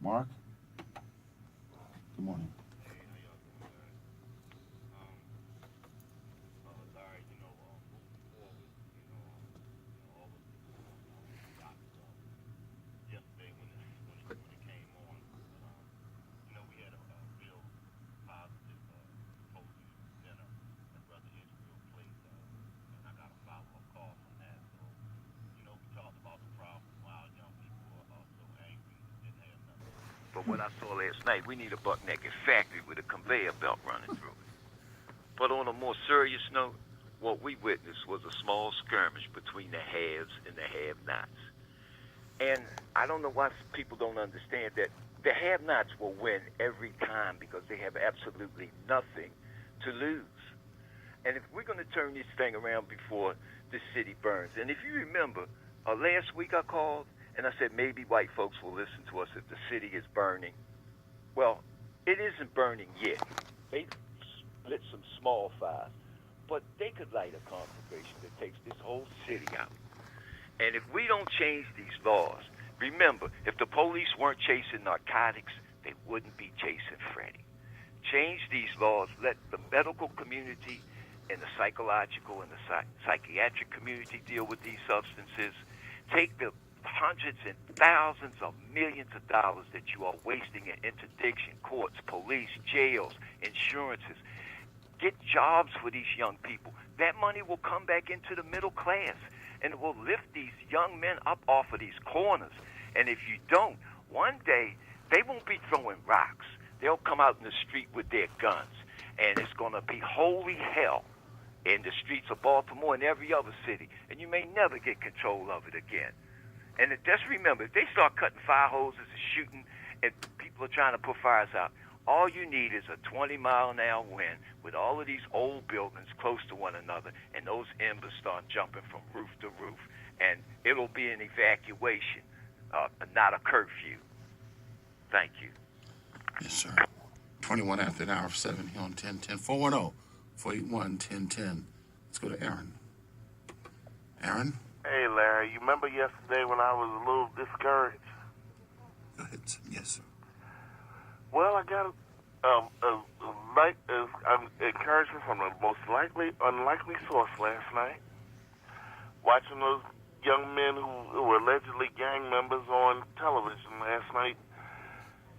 Mark? Good morning. But what I saw last night, we need a buck-naked factory with a conveyor belt running through it. But on a more serious note, what we witnessed was a small skirmish between the haves and the have-nots. And I don't know why people don't understand that the have-nots will win every time because they have absolutely nothing to lose. And if we're going to turn this thing around before the city burns, and if you remember, last week I called and I said maybe white folks will listen to us if the city is burning. Well, it isn't burning yet. They lit some small fires, but they could light a conflagration that takes this whole city out. And if we don't change these laws, remember, if the police weren't chasing narcotics, they wouldn't be chasing Freddie. Change these laws, let the medical community and the psychological and the psychiatric community deal with these substances. Take the hundreds and thousands of millions of dollars that you are wasting in interdiction, courts, police, jails, insurances. Get jobs for these young people. That money will come back into the middle class, and it will lift these young men up off of these corners. And if you don't, one day they won't be throwing rocks. They'll come out in the street with their guns, and it's going to be holy hell in the streets of Baltimore and every other city, and you may never get control of it again. And just remember, if they start cutting fire hoses and shooting, and people are trying to put fires out, all you need is a 20-mile-an-hour wind with all of these old buildings close to one another, and those embers start jumping from roof to roof, and it'll be an evacuation, not a curfew. Thank you. Yes, sir. 21 after the hour of 7 here on 1010. 410-481-1010. Let's go to Aaron. Aaron? Hey, Larry, you remember yesterday when I was a little discouraged? Go ahead, sir. Yes, sir. Well, I got encouragement from the most unlikely source last night. Watching those young men who were allegedly gang members on television last night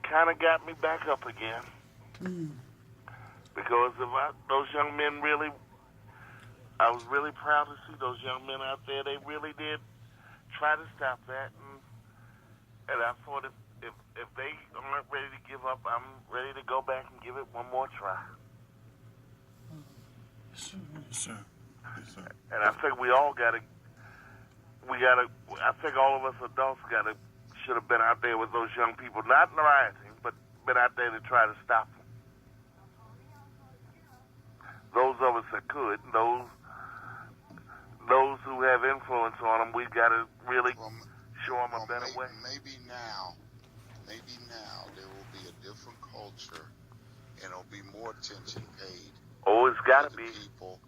kind of got me back up again. Because those young men I was really proud to see those young men out there. They really did try to stop that. And I thought if they aren't ready to give up, I'm ready to go back and give it one more try. Yes, sir. Yes, sir. Yes, sir. And I think I think all of us adults should have been out there with those young people, not rioting, but been out there to try to stop them. Those of us that could, those who have influence on them, we've got to really show them a better way. Maybe now there will be a different culture, and there'll be more attention paid. Oh, it's got to be people,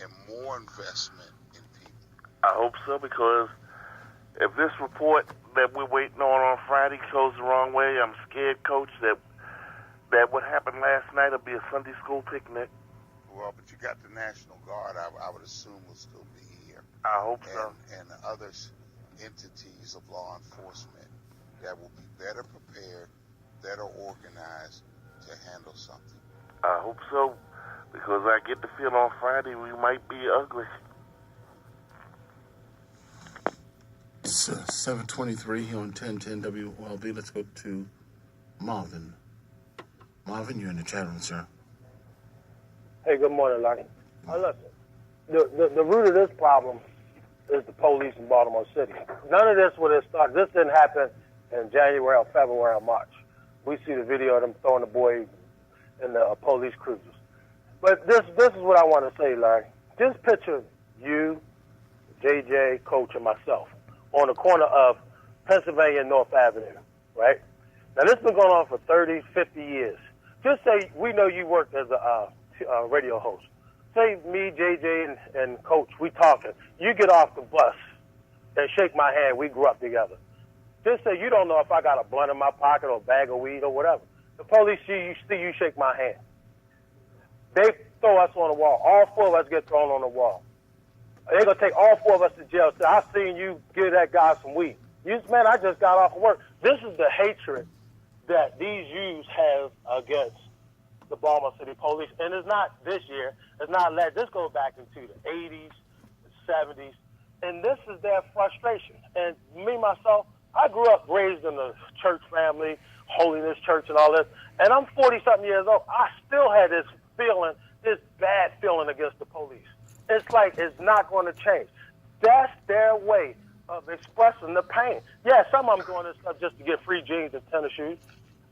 and more investment in people. I hope so, because if this report that we're waiting on Friday goes the wrong way, I'm scared, Coach, that what happened last night will be a Sunday school picnic. Well, but you got the National Guard, I would assume will still be here. I hope so. And other entities of law enforcement that will be better prepared, better organized to handle something. I hope so, because I get the feel on Friday we might be ugly. It's 7:23 here on 1010 WLB. Let's go to Marvin. Marvin, you're in the chat room, sir. Hey, good morning, Lonnie. Listen, the root of this problem is the police in Baltimore City. None of this would have started. This didn't happen in January or February or March. We see the video of them throwing the boy in the police cruisers. But this is what I want to say, Larry. Just picture you, JJ, Coach, and myself on the corner of Pennsylvania and North Avenue, right? Now, this has been going on for 30, 50 years. Just say we know you worked as a radio host. Say me, JJ, and Coach, we talking. You get off the bus and shake my hand. We grew up together. Just say you don't know if I got a blunt in my pocket or a bag of weed or whatever. The police see you shake my hand. They throw us on the wall. All 4 of us get thrown on the wall. They're going to take all 4 of us to jail. Say, I seen you give that guy some weed. Man, I just got off of work. This is the hatred that these youths have against the Baltimore City Police. And it's not this year. It's not last. This goes back into the 80s, the 70s. And this is their frustration. And me, myself, I grew up raised in a church family, holiness church and all this. And I'm 40-something years old. I still had this feeling, this bad feeling against the police. It's like it's not going to change. That's their way of expressing the pain. Yeah, some of them doing this stuff just to get free jeans and tennis shoes.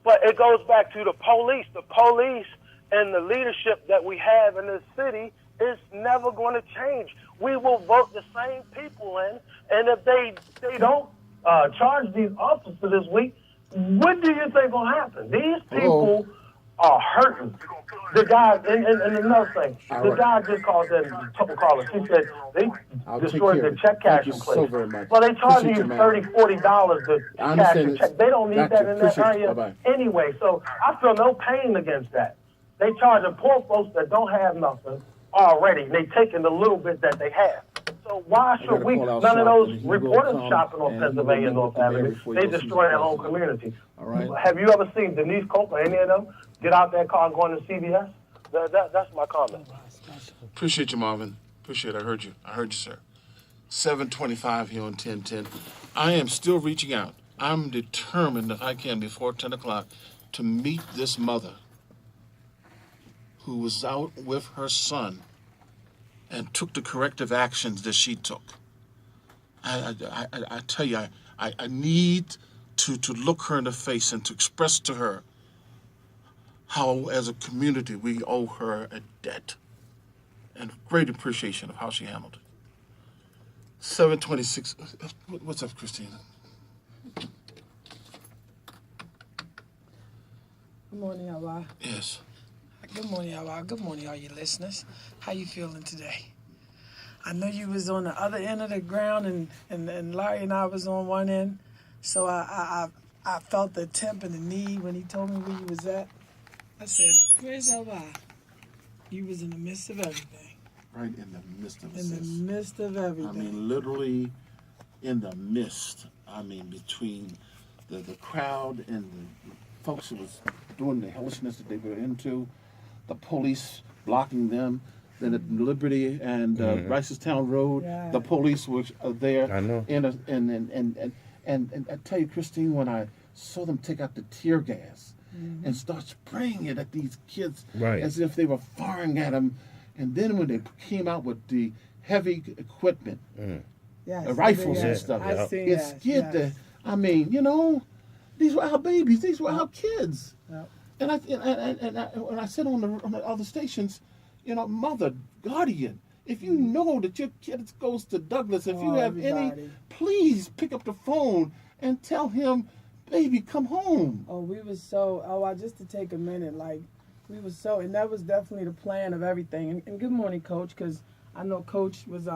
But it goes back to the police. The police and the leadership that we have in this city is never going to change. We will vote the same people in, and if they don't charge these officers this week, what do you think will happen? These people are hurting. The guy, and another thing, the guy just called in, callers. He said they destroyed the check cashing place. So very much. Well, they charging you $30, $40 to cash a check. They don't need that in that area anyway. So I feel no pain against that. They charging poor folks that don't have nothing already. They taking the little bit that they have. So why should we? None of those reporters shopping on Pennsylvania North Avenue. They destroy their own community. All right. Have you ever seen Denise Cope or any of them get out that car and go into CVS? That's my comment. Appreciate you, Marvin. Appreciate it. I heard you. I heard you, sir. 7:25 here on 1010. I am still reaching out. I'm determined that I can, before 10 o'clock, to meet this mother who was out with her son and took the corrective actions that she took. I tell you, I need to look her in the face and to express to her how, as a community, we owe her a debt and great appreciation of how she handled it. 7:26. What's up, Christina? Good morning, Allah. Yes. Good morning, Allah. Good morning, all you listeners. How you feeling today? I know you was on the other end of the ground, and Larry and I was on one end, so I felt the temp and the need when he told me where you was at. I said, "Where's Allah?" You was in the midst of everything. Right in the midst of it. In the midst of everything. I mean, literally in the midst. I mean, between the crowd and the folks who was doing the hellishness that they were into, the police blocking them, then at Liberty and Ricestown Road, the police were there. I know. And I tell you, Christine, when I saw them take out the tear gas and start spraying it at these kids as if they were firing at them, and then when they came out with the heavy equipment, rifles and stuff, it scared the. I mean, you know, these were our babies. These were our kids. Yep. And when I said on the other stations, you know, mother, guardian, if you know that your kid goes to Douglas, if you have any, please pick up the phone and tell him, baby, come home. Oh, we was so, just to take a minute, like, we was so, and that was definitely the plan of everything. And good morning, Coach, because I know Coach was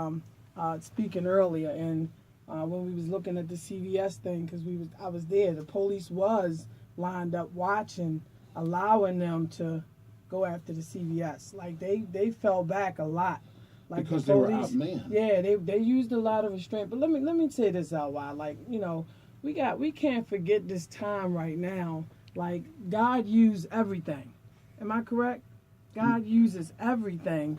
speaking earlier, and when we was looking at the CVS thing, because I was there, the police was lined up watching, allowing them to go after the CVS. Like, they fell back a lot. Like, because the police, they were outmanned. Yeah, they used a lot of restraint. But let me say this out loud. Like, you know, we can't forget this time right now. Like, God used everything. Am I correct? God uses everything.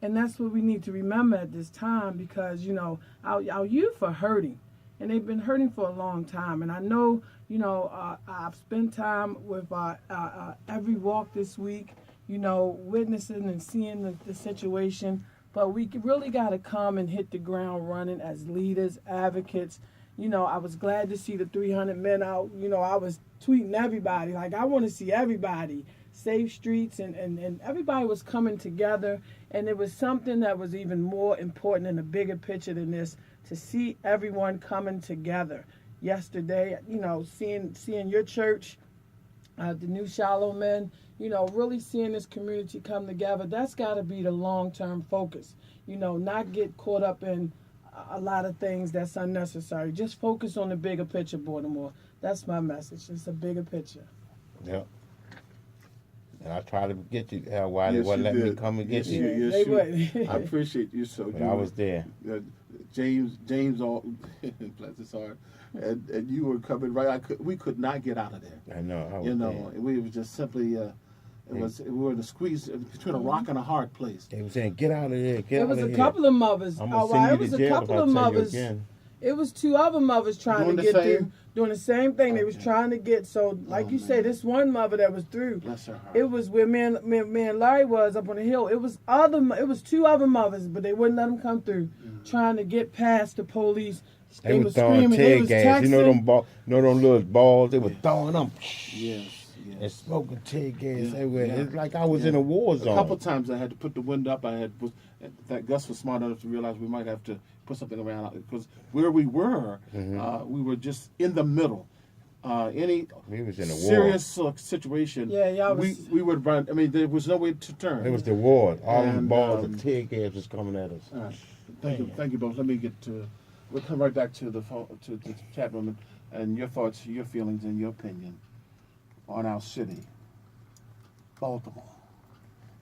And that's what we need to remember at this time, because, you know, our youth are hurting. And they've been hurting for a long time. And I know, you know, I've spent time with every walk this week, you know, witnessing and seeing the situation. But we really got to come and hit the ground running as leaders, advocates. You know, I was glad to see the 300 men out. You know, I was tweeting everybody. Like, I want to see everybody. Safe streets, and everybody was coming together. And it was something that was even more important in the bigger picture than this, to see everyone coming together. Yesterday, you know, seeing your church, the New Shallow Men, you know, really seeing this community come together, that's got to be the long-term focus. You know, not get caught up in a lot of things that's unnecessary. Just focus on the bigger picture, Baltimore. That's my message. It's a bigger picture. Yep. And I tried to get you, why they Yes, wouldn't you let me did. come and get Yes, you. you. Yes, they you. would. I appreciate you so. But I was there. James, all bless his heart, and you were coming right. We could not get out of there. I know. I was You there. know, we was just simply. We were in a squeeze between a rock and a hard place. They were saying, "Get out of here, get It out was of a here." couple of mothers. I'm gonna Oh, send wow, you it was to a jail couple if I of tell you mothers. again. It was two other mothers trying Doing to the get same? through, doing the same thing. They was Okay. trying to get. So, like Oh, you said, man. this one mother that was through. Bless her heart. It was where me and Larry was up on the hill. It was two other mothers, but they wouldn't let them come through, trying to get past the police. They was was throwing screaming. They tear was gas. You know texting. them little balls. They were throwing them Yes. and smoking tear gas Yeah, everywhere. yeah. It's like I was Yeah. in a war A zone. couple times I had to put the window up. That Gus was smart enough to realize we might have to put something around because where we were, we were just in the middle. Any We was in a war. serious situation, Yeah, y'all was- we would run. I mean, there was no way to turn. It was the war. All them And, balls of tear gas was coming at us. All right. Thank you both. Let me get to. We'll come right back to the phone, to the chat room and your thoughts, your feelings, and your opinion on our city, Baltimore.